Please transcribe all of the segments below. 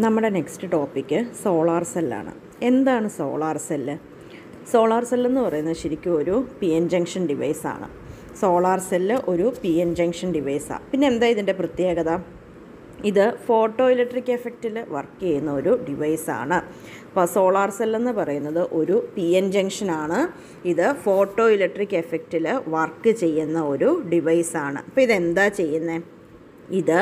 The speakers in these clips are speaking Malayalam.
നമ്മുടെ നെക്സ്റ്റ് ടോപ്പിക്ക് സോളാർ സെല്ലാണ്. എന്താണ് സോളാർ സെല്ല്? സോളാർ സെല്ലെന്ന് പറയുന്നത് ശരിക്കും ഒരു പി എൻ ജംഗ്ഷൻ ഡിവൈസാണ്. സോളാർ സെല്ല് ഒരു പി എൻ ജംഗ്ഷൻ ഡിവൈസാണ്. പിന്നെ എന്താ ഇതിൻ്റെ പ്രത്യേകത? ഇത് ഫോട്ടോ ഇലക്ട്രിക് എഫക്റ്റിൽ വർക്ക് ചെയ്യുന്ന ഒരു ഡിവൈസാണ്. അപ്പോൾ സോളാർ സെല്ലെന്ന് പറയുന്നത് ഒരു പി എൻ ജംഗ്ഷനാണ്. ഇത് ഫോട്ടോ ഇലക്ട്രിക് എഫക്റ്റിൽ വർക്ക് ചെയ്യുന്ന ഒരു ഡിവൈസാണ്. അപ്പോൾ ഇതെന്താ ചെയ്യുന്നത്? ഇത്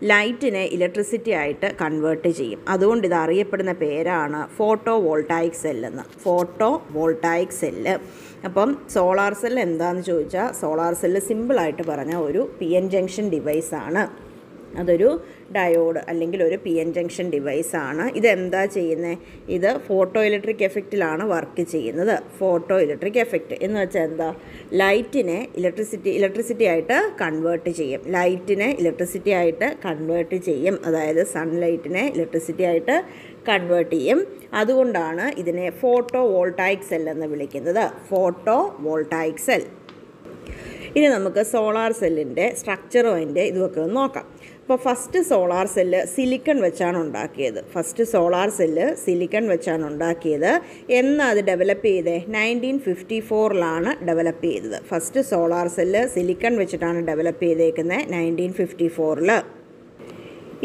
ലൈറ്റിനെ ഇലക്ട്രിസിറ്റി ആയിട്ട് കൺവേർട്ട് ചെയ്യും. അതുകൊണ്ട് ഇത് അറിയപ്പെടുന്ന പേരാണ് ഫോട്ടോ വോൾട്ടായിക് സെല്ലെന്ന്. Photovoltaic cell. അപ്പം സോളാർ സെല്ല് എന്താണെന്ന് ചോദിച്ചാൽ, സോളാർ സെല്ല് സിമ്പിളായിട്ട് പറഞ്ഞാൽ ഒരു പി എൻ ജംഗ്ഷൻ ഡിവൈസാണ്. അതൊരു ഡയോഡ് അല്ലെങ്കിൽ ഒരു പി എൻ ജംഗ്ഷൻ ഡിവൈസാണ്. ഇതെന്താ ചെയ്യുന്നത്? ഇത് ഫോട്ടോ ഇലക്ട്രിക് എഫക്റ്റിലാണ് വർക്ക് ചെയ്യുന്നത്. ഫോട്ടോ ഇലക്ട്രിക് എഫക്റ്റ് എന്ന് വെച്ചാൽ എന്താ? ലൈറ്റിനെ ഇലക്ട്രിസിറ്റി ആയിട്ട് കൺവേർട്ട് ചെയ്യും. ലൈറ്റിനെ ഇലക്ട്രിസിറ്റി ആയിട്ട് കൺവേർട്ട് ചെയ്യും. അതായത് സൺലൈറ്റിനെ ഇലക്ട്രിസിറ്റി ആയിട്ട് കൺവേർട്ട് ചെയ്യും. അതുകൊണ്ടാണ് ഇതിനെ ഫോട്ടോ വോൾട്ടായിക് സെൽ എന്ന് വിളിക്കുന്നത്. Photo voltaic cell. ഇനി നമുക്ക് സോളാർ സെല്ലിൻ്റെ സ്ട്രക്ചറും അതിൻ്റെ ഇതുമൊക്കെ ഒന്ന് നോക്കാം. അപ്പോൾ ഫസ്റ്റ് സോളാർ സെല്ല് സിലിക്കൺ വെച്ചാണ് ഉണ്ടാക്കിയത്. എന്നാ അത് ഡെവലപ്പ് ചെയ്തത്? 1954 ഡെവലപ്പ് ചെയ്തത്. ഫസ്റ്റ് സോളാർ സെല്ല് സിലിക്കൺ വെച്ചിട്ടാണ് ഡെവലപ്പ് ചെയ്തേക്കുന്നത് 1954.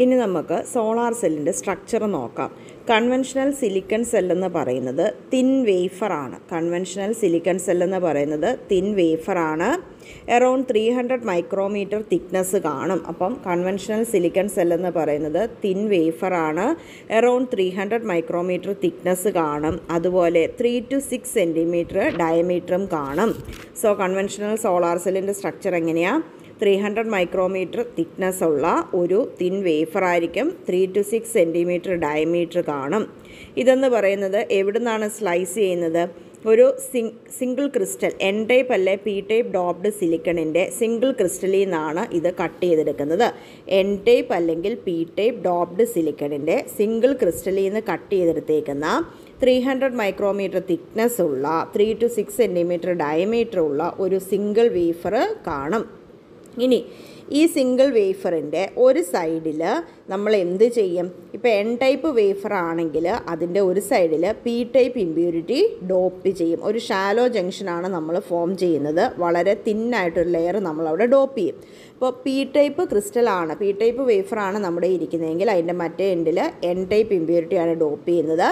ഇനി നമുക്ക് സോളാർ സെല്ലിൻ്റെ സ്ട്രക്ചർ നോക്കാം. കൺവെൻഷണൽ സിലിക്കൺ സെല്ലെന്ന് പറയുന്നത് തിൻ വേഫറാണ്. അറൗണ്ട് 300 മൈക്രോമീറ്റർ തിക്നെസ് കാണും. അപ്പം കൺവെൻഷണൽ സിലിക്കൺ സെല്ലെന്ന് പറയുന്നത് തിൻ വേഫറാണ്. അറൗണ്ട് 300 മൈക്രോമീറ്റർ തിക്നെസ് കാണും. അതുപോലെ 3 to 6 സെൻറ്റിമീറ്റർ ഡയമീറ്ററും കാണും. സോ കൺവെൻഷണൽ സോളാർ സെല്ലിൻ്റെ സ്ട്രക്ചർ എങ്ങനെയാണ്? 300 മൈക്രോമീറ്റർ തിക്നെസ് ഉള്ള ഒരു തിൻ വേഫറായിരിക്കും. 3 to 6 സെൻറ്റിമീറ്റർ ഡയമീറ്റർ കാണും. ഇതെന്ന് പറയുന്നത് എവിടെ നിന്നാണ് സ്ലൈസ് ചെയ്യുന്നത്? ഒരു സിംഗിൾ ക്രിസ്റ്റൽ, എൻ ടൈപ്പ് അല്ലെ പി ടൈപ്പ് ഡോപ്ഡ് സിലിക്കണിൻ്റെ സിംഗിൾ ക്രിസ്റ്റലിൽ നിന്നാണ് ഇത് കട്ട് ചെയ്തെടുക്കുന്നത്. എൻ ടൈപ്പ് അല്ലെങ്കിൽ പി ടൈപ്പ് ഡോപ്ഡ് സിലിക്കണിൻ്റെ സിംഗിൾ ക്രിസ്റ്റലിൽ നിന്ന് കട്ട് ചെയ്തെടുത്തേക്കുന്ന 300 മൈക്രോമീറ്റർ തിക്നെസ് ഉള്ള 3 to 6 സെൻറ്റിമീറ്റർ ഡയമീറ്റർ ഉള്ള ഒരു സിംഗിൾ വേഫർ കാണും. ഇനി ഈ സിംഗിൾ വേഫറിൻ്റെ ഒരു സൈഡിൽ നമ്മൾ എന്ത് ചെയ്യും? ഇപ്പോൾ എൻ ടൈപ്പ് വേഫർ ആണെങ്കിൽ അതിൻ്റെ ഒരു സൈഡിൽ പി ടൈപ്പ് ഇമ്പ്യൂരിറ്റി ഡോപ്പ് ചെയ്യും. ഒരു ഷാലോ ജംഗ്ഷനാണ് നമ്മൾ ഫോം ചെയ്യുന്നത്. വളരെ തിന്നായിട്ടൊരു ലെയർ നമ്മളവിടെ ഡോപ്പ് ചെയ്യും. ഇപ്പോൾ പി ടൈപ്പ് ക്രിസ്റ്റലാണ്, പി ടൈപ്പ് വേഫറാണ് നമ്മുടെ ഇരിക്കുന്നതെങ്കിൽ അതിൻ്റെ മറ്റേ എൻഡിൽ എൻ ടൈപ്പ് ഇമ്പ്യൂരിറ്റിയാണ് ഡോപ്പ് ചെയ്യുന്നത്.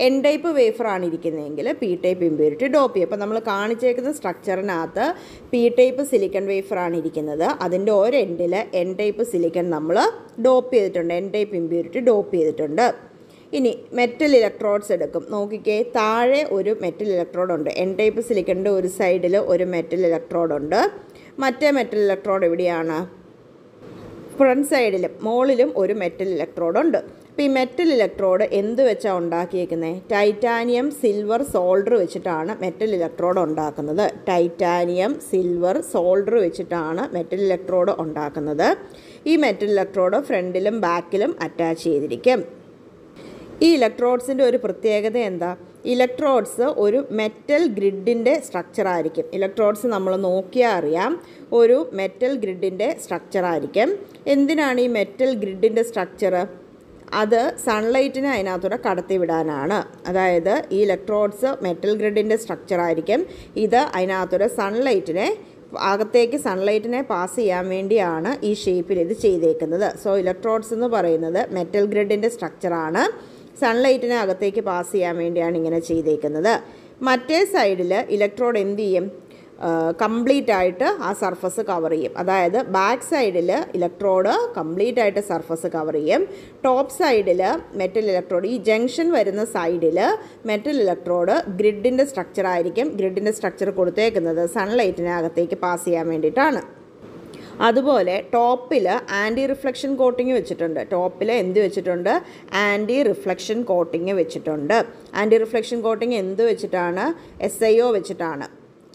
എൻ ടൈപ്പ് വേഫറാണ് ഇരിക്കുന്നതെങ്കിൽ പി ടൈപ്പ് ഇമ്പ്യൂരിറ്റി ഡോപ്പ് ചെയ്യും. അപ്പോൾ നമ്മൾ കാണിച്ചേക്കുന്ന സ്ട്രക്ചറിനകത്ത് പി ടൈപ്പ് സിലിക്കൺ വേഫറാണ് ഇരിക്കുന്നത്. അതിൻ്റെ ഒരു എൻഡിൽ എൻ ടൈപ്പ് സിലിക്കൺ നമ്മൾ ഡോപ്പ് ചെയ്തിട്ടുണ്ട്, എൻ ടൈപ്പ് ഇമ്പ്യൂരിറ്റി ഡോപ്പ് ചെയ്തിട്ടുണ്ട്. ഇനി മെറ്റൽ ഇലക്ട്രോഡ്സ് എടുക്കും. നോക്കിക്കേ, താഴെ ഒരു മെറ്റൽ ഇലക്ട്രോഡ് ഉണ്ട്. എൻ ടൈപ്പ് സിലിക്കണിൻ്റെ ഒരു സൈഡിൽ ഒരു മെറ്റൽ ഇലക്ട്രോഡ് ഉണ്ട്. മറ്റേ മെറ്റൽ ഇലക്ട്രോഡ് എവിടെയാണ്? ഫ്രണ്ട് സൈഡിലും മുകളിലും ഒരു മെറ്റൽ ഇലക്ട്രോഡ് ഉണ്ട്. അപ്പോൾ ഈ മെറ്റൽ ഇലക്ട്രോഡ് എന്ത് വെച്ചാണ് ഉണ്ടാക്കിയേക്കുന്നത്? ടൈറ്റാനിയം സിൽവർ സോൾഡർ വെച്ചിട്ടാണ് മെറ്റൽ ഇലക്ട്രോഡ് ഉണ്ടാക്കുന്നത്. മെറ്റൽ ഇലക്ട്രോഡ് ഉണ്ടാക്കുന്നത്. ഈ മെറ്റൽ ഇലക്ട്രോഡ് ഫ്രണ്ടിലും ബാക്കിലും അറ്റാച്ച് ചെയ്തിരിക്കും. ഈ ഇലക്ട്രോഡ്സിൻ്റെ ഒരു പ്രത്യേകത എന്താ? ഇലക്ട്രോഡ്സ് ഒരു മെറ്റൽ ഗ്രിഡിൻ്റെ സ്ട്രക്ചറായിരിക്കും. ഇലക്ട്രോഡ്സ് നമ്മൾ നോക്കിയാൽ അറിയാം, ഒരു മെറ്റൽ ഗ്രിഡിൻ്റെ സ്ട്രക്ചറായിരിക്കും. എന്തിനാണ് ഈ മെറ്റൽ ഗ്രിഡിൻ്റെ സ്ട്രക്ചർ? അത് സൺലൈറ്റിനെ അതിനകത്തൂടെ കടത്തിവിടാനാണ്. അതായത് ഈ ഇലക്ട്രോഡ്സ് മെറ്റൽ ഗ്രിഡിൻ്റെ സ്ട്രക്ചറായിരിക്കും. ഇത് അതിനകത്തൂടെ അകത്തേക്ക് സൺലൈറ്റിനെ പാസ് ചെയ്യാൻ വേണ്ടിയാണ് ഈ ഷേപ്പിൽ ഇത് ചെയ്തേക്കുന്നത്. സോ ഇലക്ട്രോഡ്സ് എന്ന് പറയുന്നത് മെറ്റൽ ഗ്രിഡിൻ്റെ സ്ട്രക്ചറാണ്. സൺലൈറ്റിനെ അകത്തേക്ക് പാസ് ചെയ്യാൻ വേണ്ടിയാണ് ഇങ്ങനെ ചെയ്തേക്കുന്നത്. മറ്റേ സൈഡിൽ ഇലക്ട്രോഡ് എന്ത് ചെയ്യും? കംപ്ലീറ്റ് ആയിട്ട് ആ സർഫസ് കവർ ചെയ്യും. അതായത് ബാക്ക് സൈഡിൽ ഇലക്ട്രോഡ് കംപ്ലീറ്റ് ആയിട്ട് സർഫസ് കവർ ചെയ്യും. ടോപ്പ് സൈഡിൽ മെറ്റൽ ഇലക്ട്രോഡ്, ഈ ജംഗ്ഷൻ വരുന്ന സൈഡിൽ മെറ്റൽ ഇലക്ട്രോഡ് ഗ്രിഡിൻ്റെ സ്ട്രക്ചറായിരിക്കും. ഗ്രിഡിൻ്റെ സ്ട്രക്ചർ കൊടുത്തേക്കുന്നത് സൺലൈറ്റിനെ അകത്തേക്ക് പാസ് ചെയ്യാൻ വേണ്ടിയിട്ടാണ്. അതുപോലെ ടോപ്പിൽ ആൻറ്റി റിഫ്ലക്ഷൻ കോട്ടിങ് വെച്ചിട്ടുണ്ട്. ആൻറ്റി റിഫ്ലക്ഷൻ കോട്ടിങ് വെച്ചിട്ടുണ്ട്. ആൻറ്റി റിഫ്ലക്ഷൻ കോട്ടിങ് എന്ത് വെച്ചിട്ടാണ്? SiO വെച്ചിട്ടാണ്,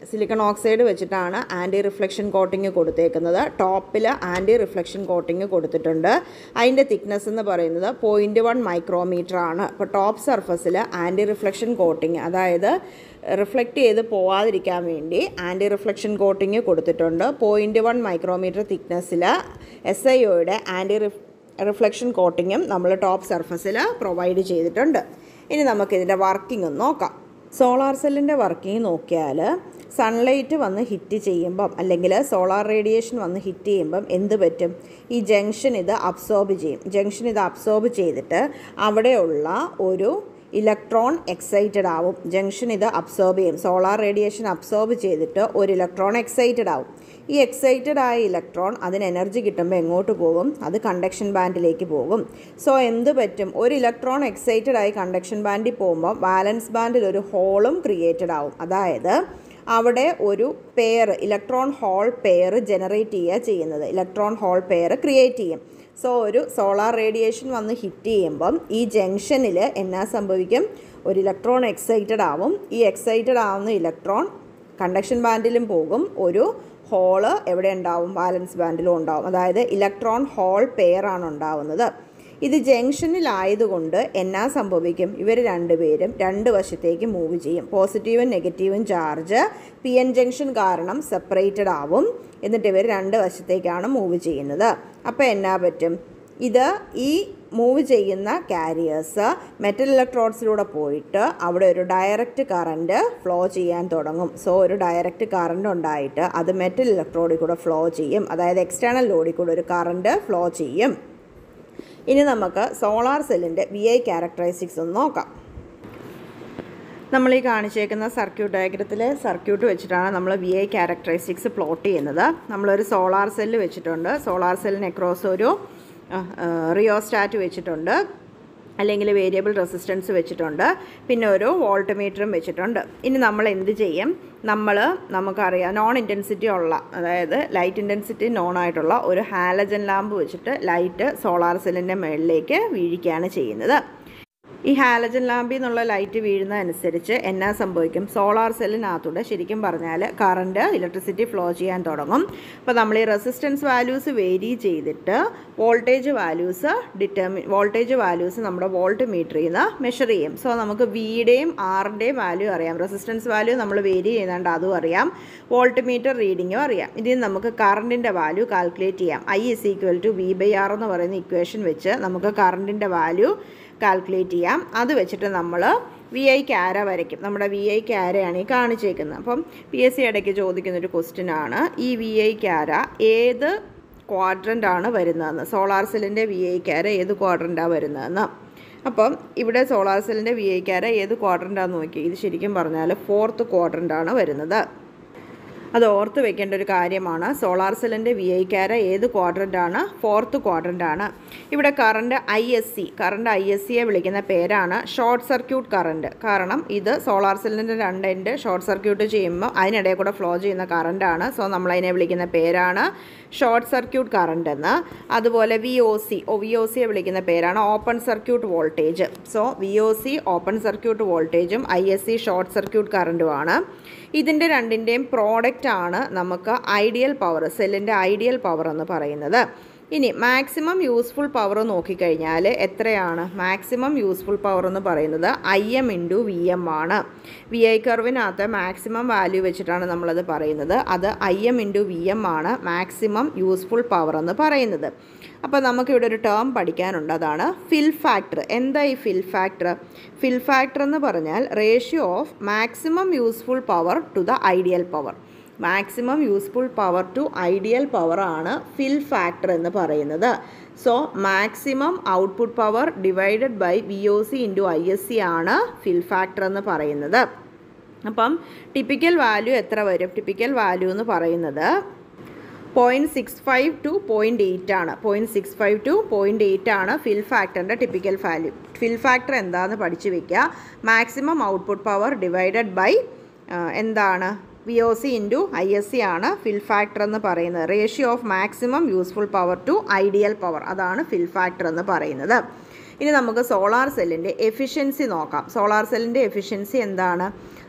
സിലിക്കൺ ഓക്സൈഡ് വെച്ചിട്ടാണ് ആൻറ്റി റിഫ്ലക്ഷൻ കോട്ടിങ് കൊടുത്തേക്കുന്നത്. ടോപ്പിൽ ആൻറ്റി റിഫ്ലക്ഷൻ കോട്ടിങ് കൊടുത്തിട്ടുണ്ട്. അതിൻ്റെ തിക്നെസ് എന്ന് പറയുന്നത് 0.1 മൈക്രോമീറ്റർ ആണ്. അപ്പോൾ ടോപ്പ് സർഫസിൽ ആൻറ്റി റിഫ്ലക്ഷൻ കോട്ടിങ്, അതായത് റിഫ്ലക്റ്റ് ചെയ്ത് പോവാതിരിക്കാൻ വേണ്ടി ആൻറ്റി റിഫ്ലക്ഷൻ കോട്ടിങ് കൊടുത്തിട്ടുണ്ട്. 0.1 മൈക്രോമീറ്റർ തിക്നെസ്സിൽ SiOയുടെ റിഫ്ലക്ഷൻ കോട്ടിങ്ങും നമ്മൾ ടോപ്പ് സർഫസിൽ പ്രൊവൈഡ് ചെയ്തിട്ടുണ്ട്. ഇനി നമുക്കിതിൻ്റെ വർക്കിംഗ് ഒന്ന് നോക്കാം. സോളാർ സെല്ലിൻ്റെ വർക്കിംഗ് നോക്കിയാൽ സൺലൈറ്റ് വന്ന് ഹിറ്റ് ചെയ്യുമ്പം അല്ലെങ്കിൽ സോളാർ റേഡിയേഷൻ വന്ന് ഹിറ്റ് ചെയ്യുമ്പം എന്ത് പറ്റും? ഈ ജംഗ്ഷൻ ഇത് അബ്സോർബ് ചെയ്യും. ജംഗ്ഷൻ ഇത് അബ്സോർബ് ചെയ്തിട്ട് അവിടെയുള്ള ഒരു ഇലക്ട്രോൺ എക്സൈറ്റഡ് ആവും. ജംഗ്ഷൻ ഇത് അബ്സോർബ് ചെയ്യും. സോളാർ റേഡിയേഷൻ അബ്സോർബ് ചെയ്തിട്ട് ഒരു ഇലക്ട്രോൺ എക്സൈറ്റഡ് ആവും. ഈ എക്സൈറ്റഡ് ആയ ഇലക്ട്രോൺ അതിന് എനർജി കിട്ടുമ്പോൾ എങ്ങോട്ട് പോകും? അത് കണ്ടക്ഷൻ ബാൻഡിലേക്ക് പോകും. സോ എന്ത് പറ്റും? ഒരു ഇലക്ട്രോൺ എക്സൈറ്റഡ് ആയി കണ്ടക്ഷൻ ബാൻഡിൽ പോകുമ്പോൾ വാലൻസ് ബാൻഡിൽ ഒരു ഹോളും ക്രിയേറ്റഡ് ആവും. അതായത് അവിടെ ഒരു pair electron hole pair generate ചെയ്യുക ചെയ്യുന്നത്. ഇലക്ട്രോൺ ഹോൾ പെയർ ക്രിയേറ്റ് ചെയ്യും. സോ ഒരു സോളാർ റേഡിയേഷൻ വന്ന് ഹിറ്റ് ചെയ്യുമ്പം ഈ ജംഗ്ഷനിൽ എന്നാ സംഭവിക്കും? ഒരു ഇലക്ട്രോൺ എക്സൈറ്റഡ് ആവും. ഈ എക്സൈറ്റഡ് ആവുന്ന ഇലക്ട്രോൺ കണ്ടക്ഷൻ ബാൻഡിലും പോകും. ഒരു ഹോള് എവിടെ ഉണ്ടാവും? വാലൻസ് ബാൻഡിലും ഉണ്ടാവും. അതായത് ഇലക്ട്രോൺ ഹോൾ പെയറാണ് ഉണ്ടാവുന്നത്. ഇത് ജംഗ്ഷനിലായതുകൊണ്ട് എന്നാ സംഭവിക്കും? ഇവർ രണ്ടുപേരും രണ്ട് വശത്തേക്ക് മൂവ് ചെയ്യും. പോസിറ്റീവും നെഗറ്റീവും ചാർജ് പി എൻ ജംഗ്ഷൻ കാരണം സെപ്പറേറ്റഡ് ആവും. എന്നിട്ട് ഇവർ രണ്ട് വശത്തേക്കാണ് മൂവ് ചെയ്യുന്നത്. അപ്പോൾ എന്നാ പറ്റും? ഇത് ഈ മൂവ് ചെയ്യുന്ന കാരിയേഴ്സ് മെറ്റൽ ഇലക്ട്രോഡ്സിലൂടെ പോയിട്ട് അവിടെ ഒരു ഡയറക്റ്റ് കറണ്ട് ഫ്ലോ ചെയ്യാൻ തുടങ്ങും. സോ ഒരു ഡയറക്റ്റ് കറണ്ട് ഉണ്ടായിട്ട് അത് മെറ്റൽ ഇലക്ട്രോഡിൽ കൂടെ ഫ്ലോ ചെയ്യും. അതായത് എക്സ്റ്റേണൽ ലോഡിൽ കൂടെ ഒരു കറണ്ട് ഫ്ലോ ചെയ്യും. ഇനി നമുക്ക് സോളാർ സെല്ലിൻ്റെ VI ക്യാരക്ടറിസ്റ്റിക്സ് ഒന്ന് നോക്കാം. നമ്മൾ ഈ കാണിച്ചേക്കുന്ന സർക്യൂട്ട് ഡയഗ്രത്തിലെ സർക്യൂട്ട് വെച്ചിട്ടാണ് നമ്മൾ VI ക്യാരക്ടറിസ്റ്റിക്സ് പ്ലോട്ട് ചെയ്യുന്നത്. നമ്മളൊരു സോളാർ സെല്ല് വെച്ചിട്ടുണ്ട്. സോളാർ സെല്ലിന് അക്രോസ് ഒരു റിയോസ്റ്റാറ്റ് വെച്ചിട്ടുണ്ട്, അല്ലെങ്കിൽ വേരിയബിൾ റെസിസ്റ്റൻസ് വെച്ചിട്ടുണ്ട്, പിന്നെ ഒരു വോൾട്ട്മീറ്ററും വെച്ചിട്ടുണ്ട്. ഇനി നമ്മൾ എന്ത് ചെയ്യും? നമുക്കറിയാം നോൺ ഇൻറ്റൻസിറ്റി ഉള്ള, അതായത് ലൈറ്റ് ഇൻറ്റൻസിറ്റി നോൺ ആയിട്ടുള്ള ഒരു ഹാലജൻ ലാമ്പ് വെച്ചിട്ട് ലൈറ്റ് സോളാർ സെല്ലിൻ്റെ മുകളിലേക്ക് വീഴിക്കുകയാണ് ചെയ്യുന്നത്. ഈ ഹാലജൻ ലാമ്പിൽ നിന്നുള്ള ലൈറ്റ് വീഴുന്നതനുസരിച്ച് എന്നാ സംഭവിക്കും? സോളാർ സെല്ലിനകത്തൂടെ ശരിക്കും പറഞ്ഞാൽ കറണ്ട് ഇലക്ട്രിസിറ്റി ഫ്ലോ ചെയ്യാൻ തുടങ്ങും. അപ്പോൾ നമ്മൾ ഈ റെസിസ്റ്റൻസ് വാല്യൂസ് വേരി ചെയ്തിട്ട് വോൾട്ടേജ് വാല്യൂസ് നമ്മുടെ വോൾട്ട് മീറ്ററിൽ നിന്ന് മെഷർ ചെയ്യും. സോ നമുക്ക് വിയുടെയും ആറിൻ്റെയും വാല്യൂ അറിയാം. റെസിസ്റ്റൻസ് വാല്യൂ നമ്മൾ വേരി ചെയ്യുന്നുണ്ട്, അതും അറിയാം. വോൾട്ട് മീറ്റർ റീഡിങ്ങും അറിയാം. ഇതിൽ നമുക്ക് കറണ്ടിൻ്റെ വാല്യൂ കാൽക്കുലേറ്റ് ചെയ്യാം. I = V/R എന്ന് പറയുന്ന ഇക്വേഷൻ വെച്ച് നമുക്ക് കറണ്ടിൻ്റെ വാല്യൂ കാൽക്കുലേറ്റ് ചെയ്യാം. അത് വെച്ചിട്ട് നമ്മൾ VI ക്യാര വരയ്ക്കും. നമ്മുടെ VI ക്യാരയാണ് ഈ കാണിച്ചേക്കുന്നത്. അപ്പം PSC ഇടയ്ക്ക് ചോദിക്കുന്നൊരു ക്വസ്റ്റ്യനാണ്, ഈ VI ക്യാര ഏത് ക്വാഡ്രൻ്റാണ് വരുന്നതെന്ന്. സോളാർ സെല്ലിൻ്റെ VI ക്യാര ഏത് ക്വാഡ്രൻ്റാണ് വരുന്നതെന്ന്. അപ്പം ഇവിടെ സോളാർ സെല്ലിൻ്റെ VI ക്യാര ഏത് ക്വാഡ്രൻ്റാന്ന് നോക്കി. ഇത് ശരിക്കും പറഞ്ഞാൽ 4th ക്വാഡ്രൻ്റാണ് വരുന്നത്. അത് ഓർത്ത് വെക്കേണ്ട ഒരു കാര്യമാണ്. സോളാർ സെല്ലിൻ്റെ VI ക്യാര ഏത് ക്വാഡ്രൻ്റാണ്? 4th ക്വാഡ്രൻ്റാണ്. ഇവിടെ കറണ്ട് ISCയെ വിളിക്കുന്ന പേരാണ് ഷോർട്ട് സർക്യൂട്ട് കറണ്ട്. കാരണം ഇത് സോളാർ സെല്ലിൻ്റെ രണ്ട് എൻഡ് ഷോർട്ട് സർക്യൂട്ട് ചെയ്യുമ്പോൾ അതിനിടയിൽ കൂടെ ഫ്ലോ ചെയ്യുന്ന കറണ്ടാണ്. സോ നമ്മളതിനെ വിളിക്കുന്ന പേരാണ് ഷോർട്ട് സർക്യൂട്ട് കറണ്ട് എന്ന്. അതുപോലെ VOCയെ വിളിക്കുന്ന പേരാണ് open circuit voltage. So VOC open circuit വോൾട്ടേജും ISC ഷോർട്ട് സർക്യൂട്ട് കറണ്ടുമാണ്. ഇതിൻ്റെ രണ്ടിൻ്റെയും പ്രോഡക്റ്റ് ആണ് നമുക്ക് ഐഡിയൽ പവർ, സെല്ലിൻ്റെ ഐഡിയൽ പവർ എന്ന് പറയുന്നത്. ഇനി മാക്സിമം യൂസ്ഫുൾ പവർ നോക്കിക്കഴിഞ്ഞാൽ എത്രയാണ്? മാക്സിമം യൂസ്ഫുൾ പവർ എന്ന് പറയുന്നത് IM × VM ആണ്. VI കർവിനകത്ത് മാക്സിമം വാല്യൂ വെച്ചിട്ടാണ് നമ്മളത് പറയുന്നത്. അത് IM × VM ആണ് മാക്സിമം യൂസ്ഫുൾ പവർ എന്ന് പറയുന്നത്. അപ്പോൾ നമുക്കിവിടെ ഒരു ടേം പഠിക്കാനുണ്ട്, അതാണ് ഫിൽ ഫാക്ടർ. എന്താ ഈ ഫിൽ ഫാക്ടർ? ഫിൽ ഫാക്ടർ എന്ന് പറഞ്ഞാൽ ratio of maximum useful power to the ideal power. Maximum useful power to ideal power ആണ് ഫിൽ ഫാക്ടർ എന്ന് പറയുന്നത്. So maximum output power divided by VOC × ISC ആണ് ഫിൽ ഫാക്ടർ എന്ന് പറയുന്നത്. അപ്പം ടിപ്പിക്കൽ വാല്യൂ എത്ര വരും? ടിപ്പിക്കൽ വാല്യൂ എന്ന് പറയുന്നത് 0.65 to 0.8 ആണ്. 0.65 to 0.8 ആണ് ഫിൽ ഫാക്ടറിൻ്റെ ടിപ്പിക്കൽ വാല്യൂ. ഫിൽ ഫാക്ടർ എന്താണെന്ന് പഠിച്ചു വയ്ക്കുക. Maximum output power divided by എന്താണ്? VOC × ISC ആണ് ഫിൽ ഫാക്ടർ എന്ന് പറയുന്നത്. Ratio of maximum useful power to ideal power, അതാണ് ഫിൽ ഫാക്ടർ എന്ന് പറയുന്നത്. ഇനി നമുക്ക് സോളാർ സെല്ലിൻ്റെ എഫിഷ്യൻസി നോക്കാം. സോളാർ സെല്ലിൻ്റെ എഫിഷ്യൻസി എന്താണ്?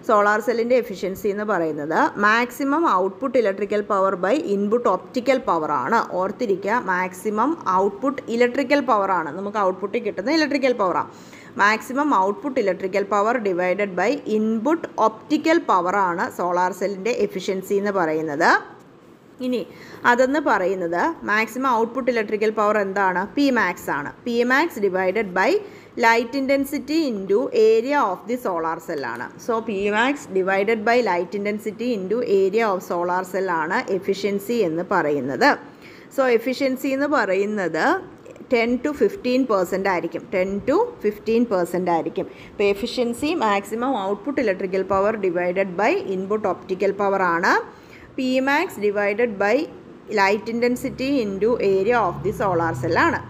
സോളാർ സെല്ലിൻ്റെ എഫിഷ്യൻസി എന്ന് പറയുന്നത് maximum output electrical power by input optical power ആണ്. ഓർത്തിരിക്കുക, മാക്സിമം ഔട്ട്പുട്ട് ഇലക്ട്രിക്കൽ പവർ ആണ്. നമുക്ക് ഔട്ട്പുട്ടിൽ കിട്ടുന്ന ഇലക്ട്രിക്കൽ പവറാണ്. Maximum output electrical power divided by input optical power ആണ് സോളാർ സെല്ലിൻ്റെ എഫിഷ്യൻസി എന്ന് പറയുന്നത്. ഇനി അതെന്ന് പറയുന്നത് മാക്സിമം ഔട്ട്പുട്ട് ഇലക്ട്രിക്കൽ പവർ എന്താണ്? പി മാക്സ് ആണ്. P max divided by light intensity into area of the solar സെല്ലാണ്. So P max divided by light intensity into area of solar സെല്ലാണ് എഫിഷ്യൻസി എന്ന് പറയുന്നത്. സോ എഫിഷ്യൻസി എന്ന് പറയുന്നത് 10 to 15% ആയിരിക്കും. 10 to 15% ആയിരിക്കും. ഇപ്പോൾ efficiency maximum output electrical power divided by input optical power ആണ്. P max divided by light intensity into area of the solar സെല്ലാണ്.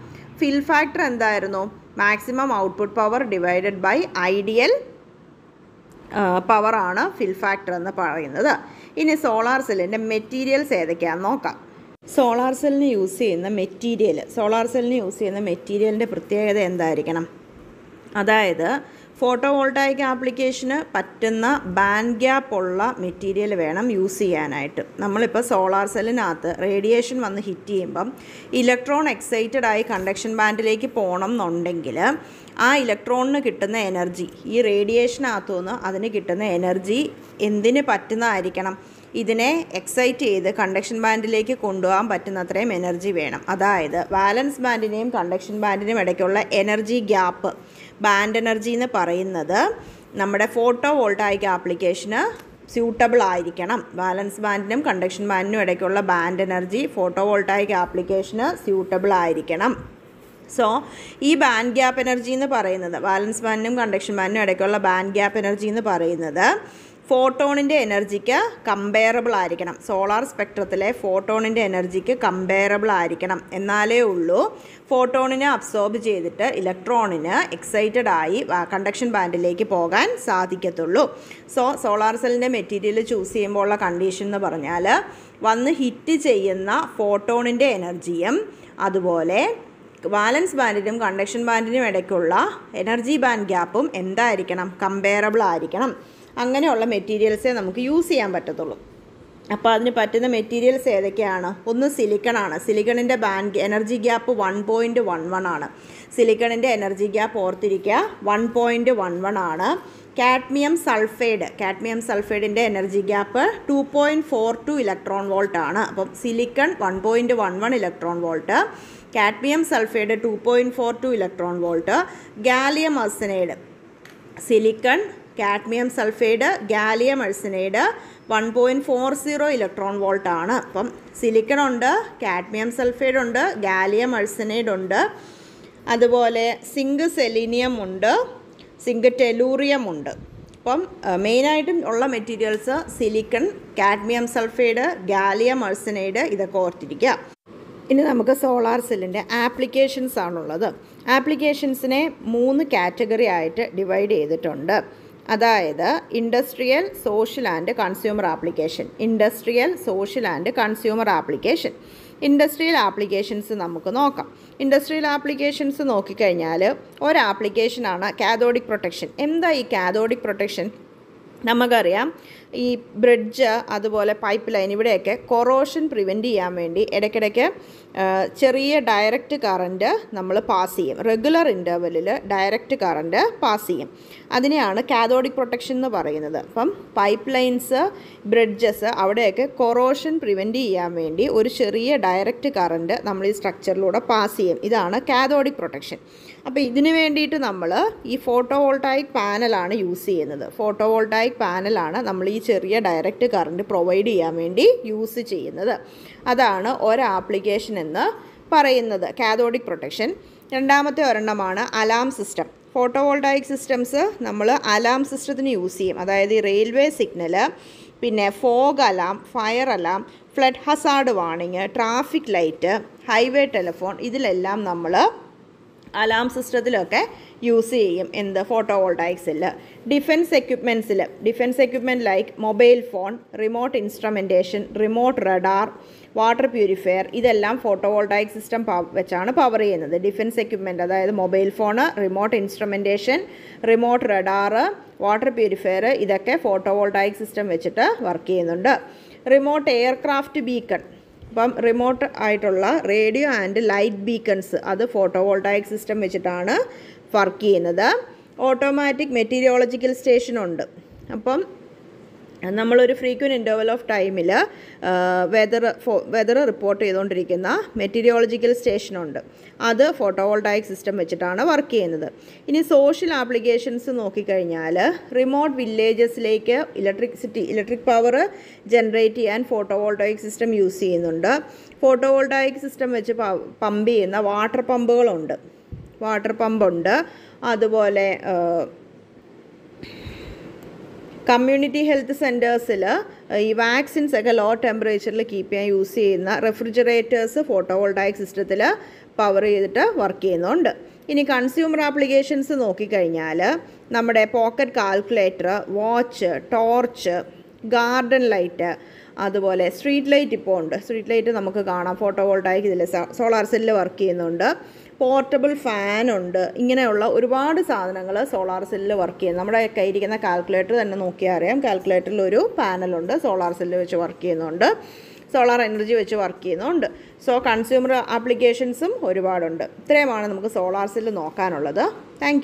ഫിൽ ഫാക്ടർ എന്തായിരുന്നു? Maximum output power divided by ideal പവറാണ് ഫിൽ ഫാക്ടർ എന്ന് പറയുന്നത്. ഇനി സോളാർ സെല്ലിൻ്റെ മെറ്റീരിയൽസ് ഏതൊക്കെയാണെന്ന് നോക്കാം. സോളാർ സെല്ലിന് യൂസ് ചെയ്യുന്ന മെറ്റീരിയലിൻ്റെ പ്രത്യേകത എന്തായിരിക്കണം? അതായത് ഫോട്ടോ വോൾട്ടായിക് ആപ്ലിക്കേഷന് പറ്റുന്ന ബാൻഡ് ഗ്യാപ്പ് ഉള്ള മെറ്റീരിയൽ വേണം യൂസ് ചെയ്യാനായിട്ട്. നമ്മളിപ്പോൾ സോളാർ സെല്ലിനകത്ത് റേഡിയേഷൻ വന്ന് ഹിറ്റ് ചെയ്യുമ്പം ഇലക്ട്രോൺ എക്സൈറ്റഡ് ആയി കണ്ടക്ഷൻ ബാൻഡിലേക്ക് പോകണം എന്നുണ്ടെങ്കിൽ ആ ഇലക്ട്രോണിന് കിട്ടുന്ന എനർജി, ഈ റേഡിയേഷനകത്തുനിന്ന് അതിന് കിട്ടുന്ന എനർജി എന്തിന് പറ്റുന്നതായിരിക്കണം? ഇതിനെ എക്സൈറ്റ് ചെയ്ത് കണ്ടക്ഷൻ ബാൻഡിലേക്ക് കൊണ്ടുപോകാൻ പറ്റുന്ന അത്രയും എനർജി വേണം. അതായത് വാലൻസ് ബാൻഡിനെയും കണ്ടക്ഷൻ ബാൻഡിനും ഇടയ്ക്കുള്ള എനർജി ഗ്യാപ്പ്, ബാൻഡ് എനർജി എന്ന് പറയുന്നത് നമ്മുടെ ഫോട്ടോ വോൾട്ടായിക് ആപ്ലിക്കേഷന് സ്യൂട്ടബിൾ ആയിരിക്കണം. വാലൻസ് ബാൻഡിനും കണ്ടക്ഷൻ ബാൻഡിനും ഇടയ്ക്കുള്ള ബാൻഡ് എനർജി ഫോട്ടോ വോൾട്ടായിക് ആപ്ലിക്കേഷന് സ്യൂട്ടബിൾ ആയിരിക്കണം. സോ ഈ ബാൻഡ് ഗ്യാപ്പ് എനർജി എന്ന് പറയുന്നത്, വാലൻസ് ബാൻഡിനും കണ്ടക്ഷൻ ബാൻഡിനും ഇടയ്ക്കുള്ള ബാൻഡ് ഗ്യാപ്പ് എനർജി എന്ന് പറയുന്നത് ഫോട്ടോണിൻ്റെ എനർജിക്ക് കമ്പയറബിൾ ആയിരിക്കണം. സോളാർ സ്പെക്ട്രത്തിലെ ഫോട്ടോണിൻ്റെ എനർജിക്ക് കമ്പയറബിൾ ആയിരിക്കണം. എന്നാലേ ഉള്ളൂ ഫോട്ടോണിനെ അബ്സോർബ് ചെയ്തിട്ട് ഇലക്ട്രോണിന് എക്സൈറ്റഡ് ആയി കണ്ടക്ഷൻ ബാൻഡിലേക്ക് പോകാൻ സാധിക്കത്തുള്ളൂ. സോ സോളാർ സെല്ലിൻ്റെ മെറ്റീരിയൽ ചൂസ് ചെയ്യുമ്പോൾ ഉള്ള കണ്ടീഷൻ എന്ന് പറഞ്ഞാൽ വന്ന് ഹിറ്റ് ചെയ്യുന്ന ഫോട്ടോണിൻ്റെ എനർജിയും അതുപോലെ വാലൻസ് ബാൻഡിനും കണ്ടക്ഷൻ ബാൻഡിനും ഇടയ്ക്കുള്ള എനർജി ബാൻഡ് ഗ്യാപ്പും എന്തായിരിക്കണം? കമ്പയറബിൾ ആയിരിക്കണം. അങ്ങനെയുള്ള മെറ്റീരിയൽസേ നമുക്ക് യൂസ് ചെയ്യാൻ പറ്റത്തുള്ളൂ. അപ്പോൾ അതിന് പറ്റുന്ന മെറ്റീരിയൽസ് ഏതൊക്കെയാണ്? ഒന്ന് സിലിക്കണാണ്. സിലിക്കണിൻ്റെ ബാൻഡ് എനർജി ഗ്യാപ്പ് 1.11 ആണ്. സിലിക്കണിൻ്റെ എനർജി ഗ്യാപ്പ് ഓർത്തിരിക്കുക 1.11 ആണ്. കാഡ്മിയം സൾഫൈഡിൻ്റെ എനർജി ഗ്യാപ്പ് 2.42 ഇലക്ട്രോൺ വോൾട്ട് ആണ്. അപ്പം silicon 1.11 electron volt, cadmium sulphide 2.42 electron volt, gallium arsenide, silicon, cadmium sulphide, gallium arsenide 1.40 electron volt ആണ്. അപ്പം സിലിക്കൺ ഉണ്ട്, കാഡ്മിയം സൾഫൈഡ് ഉണ്ട്, ഗാലിയം ആർസനൈഡ് ഉണ്ട്, അതുപോലെ സിങ്ക് സെലീനിയം ഉണ്ട്, സിങ്ക് ടെലൂറിയം ഉണ്ട്. അപ്പം മെയിനായിട്ടും ഉള്ള materials silicon, cadmium sulphide, gallium arsenide, ഇതൊക്കെ ഓർത്തിരിക്കുക. ഇനി നമുക്ക് സോളാർ സെല്ലിൻ്റെ ആപ്ലിക്കേഷൻസ് ആണുള്ളത്. ആപ്ലിക്കേഷൻസിനെ 3 കാറ്റഗറി ആയിട്ട് ഡിവൈഡ് ചെയ്തിട്ടുണ്ട്. അതായത് industrial, social and consumer application. Industrial applications നമുക്ക് നോക്കാം. ഇൻഡസ്ട്രിയൽ ആപ്ലിക്കേഷൻസ് നോക്കിക്കഴിഞ്ഞാൽ ഒരാപ്ലിക്കേഷനാണ് കാഥോഡിക് പ്രൊട്ടക്ഷൻ. എന്താ ഈ കാഥോഡിക് പ്രൊട്ടക്ഷൻ? നമുക്കറിയാം ഈ ബ്രിഡ്ജ് അതുപോലെ പൈപ്പ് ലൈൻ ഇവിടെയൊക്കെ കൊറോഷൻ പ്രിവെൻറ്റ് ചെയ്യാൻ വേണ്ടി ഇടയ്ക്കിടയ്ക്ക് ചെറിയ ഡയറക്റ്റ് കറൻറ്റ് നമ്മൾ പാസ് ചെയ്യും. റെഗുലർ ഇൻ്റർവെല്ലിൽ ഡയറക്റ്റ് കറൻറ്റ് പാസ് ചെയ്യും. അതിനെയാണ് കാഥോഡിക് പ്രൊട്ടക്ഷൻ എന്ന് പറയുന്നത്. അപ്പം പൈപ്പ് ലൈൻസ്, ബ്രിഡ്ജസ് അവിടെയൊക്കെ കൊറോഷൻ പ്രിവെൻറ്റ് ചെയ്യാൻ വേണ്ടി ഒരു ചെറിയ ഡയറക്റ്റ് കറൻറ്റ് നമ്മൾ ഈ സ്ട്രക്ചറിലൂടെ പാസ് ചെയ്യും. ഇതാണ് കാഥോഡിക് പ്രൊട്ടക്ഷൻ. അപ്പോൾ ഇതിന് വേണ്ടിയിട്ട് നമ്മൾ ഈ ഫോട്ടോ വോൾട്ടായിക് പാനലാണ് യൂസ് ചെയ്യുന്നത്. ഫോട്ടോ വോൾട്ടായിക് പാനലാണ് നമ്മൾ ഈ ചെറിയ ഡയറക്റ്റ് കറൻറ്റ് പ്രൊവൈഡ് ചെയ്യാൻ വേണ്ടി യൂസ് ചെയ്യുന്നത്. അതാണ് ഒരാപ്ലിക്കേഷൻ എന്ന് പറയുന്നത്, കാഥോഡിക് പ്രൊട്ടക്ഷൻ. രണ്ടാമത്തെ ഒരെണ്ണമാണ് alarm system. Photovoltaic systems നമ്മൾ അലാം സിസ്റ്റത്തിന് യൂസ് ചെയ്യും. അതായത് ഈ റെയിൽവേ സിഗ്നൽ, പിന്നെ fog alarm, fire alarm, flood hazard warning, traffic light, highway telephone, ഇതിലെല്ലാം നമ്മൾ അലാം സിസ്റ്റത്തിലൊക്കെ യൂസ് ചെയ്യും. എന്ത്? ഫോട്ടോ വോൾട്ടായിക്സിൽ. Defence equipment like mobile phone, remote instrumentation, remote radar, water purifier, ഇതെല്ലാം ഫോട്ടോ വോൾട്ടായിക് സിസ്റ്റം വെച്ചാണ് പവർ ചെയ്യുന്നത്. ഡിഫൻസ് എക്യുപ്മെൻറ്റ് അതായത് mobile phone, remote instrumentation, remote radar, water purifier, ഇതൊക്കെ ഫോട്ടോ വോൾട്ടായിക് സിസ്റ്റം വെച്ചിട്ട് വർക്ക് ചെയ്യുന്നുണ്ട്. റിമോട്ട് എയർക്രാഫ്റ്റ് ബീക്കൺ, അപ്പം റിമോട്ട് ആയിട്ടുള്ള റേഡിയോ ആൻഡ് ലൈറ്റ് ബീക്കൺസ്, അത് ഫോട്ടോ വോൾട്ടായിക് സിസ്റ്റം വെച്ചിട്ടാണ് വർക്ക് ചെയ്യുന്നത്. ഓട്ടോമാറ്റിക് മെറ്റീരിയോളജിക്കൽ സ്റ്റേഷനുണ്ട്. അപ്പം നമ്മളൊരു ഫ്രീക്വൻറ്റ് ഇൻ്റർവൽ ഓഫ് ടൈമിൽ വെതർ റിപ്പോർട്ട് ചെയ്തുകൊണ്ടിരിക്കുന്ന മെറ്റീരിയോളജിക്കൽ സ്റ്റേഷനുണ്ട്. അത് ഫോട്ടോവോൾട്ടായിക് സിസ്റ്റം വെച്ചിട്ടാണ് വർക്ക് ചെയ്യുന്നത്. ഇനി സോഷ്യൽ ആപ്ലിക്കേഷൻസ് നോക്കിക്കഴിഞ്ഞാൽ റിമോട്ട് വില്ലേജസിലേക്ക് ഇലക്ട്രിക് പവർ ജനറേറ്റ് ചെയ്യാൻ ഫോട്ടോവോൾട്ടായിക് സിസ്റ്റം യൂസ് ചെയ്യുന്നുണ്ട്. ഫോട്ടോവോൾട്ടായിക് സിസ്റ്റം വെച്ച് പമ്പ് ചെയ്യുന്ന വാട്ടർ പമ്പുണ്ട്. അതുപോലെ കമ്മ്യൂണിറ്റി ഹെൽത്ത് സെൻറ്റേഴ്സിൽ ഈ വാക്സിൻസ് ഒക്കെ ലോ ടെമ്പറേച്ചറിൽ കീപ്പ് ചെയ്യാൻ യൂസ് ചെയ്യുന്ന റെഫ്രിജറേറ്റേഴ്സ് ഫോട്ടോവോൾട്ടായിക് സിസ്റ്റത്തിൽ പവർ ചെയ്തിട്ട് വർക്ക് ചെയ്യുന്നുണ്ട്. ഇനി കൺസ്യൂമർ ആപ്ലിക്കേഷൻസ് നോക്കിക്കഴിഞ്ഞാൽ നമ്മുടെ pocket calculator, watch, torch, garden light, അതുപോലെ സ്ട്രീറ്റ് ലൈറ്റ് ഇപ്പോൾ ഉണ്ട്. സ്ട്രീറ്റ് ലൈറ്റ് നമുക്ക് കാണാം, ഫോട്ടോവോൾട്ടായിക് ഇതിൽ സോളാർ സെല്ലിൽ വർക്ക് ചെയ്യുന്നുണ്ട്. പോർട്ടബിൾ ഫാനുണ്ട്. ഇങ്ങനെയുള്ള ഒരുപാട് സാധനങ്ങൾ സോളാർ സെല്ലിൽ വർക്ക് ചെയ്യുന്നു. നമ്മുടെ കയ്യിരിക്കുന്ന കാൽക്കുലേറ്റർ തന്നെ നോക്കിയാൽ അറിയാം, കാൽക്കുലേറ്ററിൽ ഒരു പാനലുണ്ട്, സോളാർ സെല്ല് വെച്ച് വർക്ക് ചെയ്യുന്നുണ്ട്, സോളാർ എനർജി വെച്ച് വർക്ക് ചെയ്യുന്നുണ്ട്. സോ കൺസ്യൂമർ ആപ്ലിക്കേഷൻസും ഒരുപാടുണ്ട്. ഇത്രയുമാണ് നമുക്ക് സോളാർ സെല്ല് നോക്കാനുള്ളത്. താങ്ക്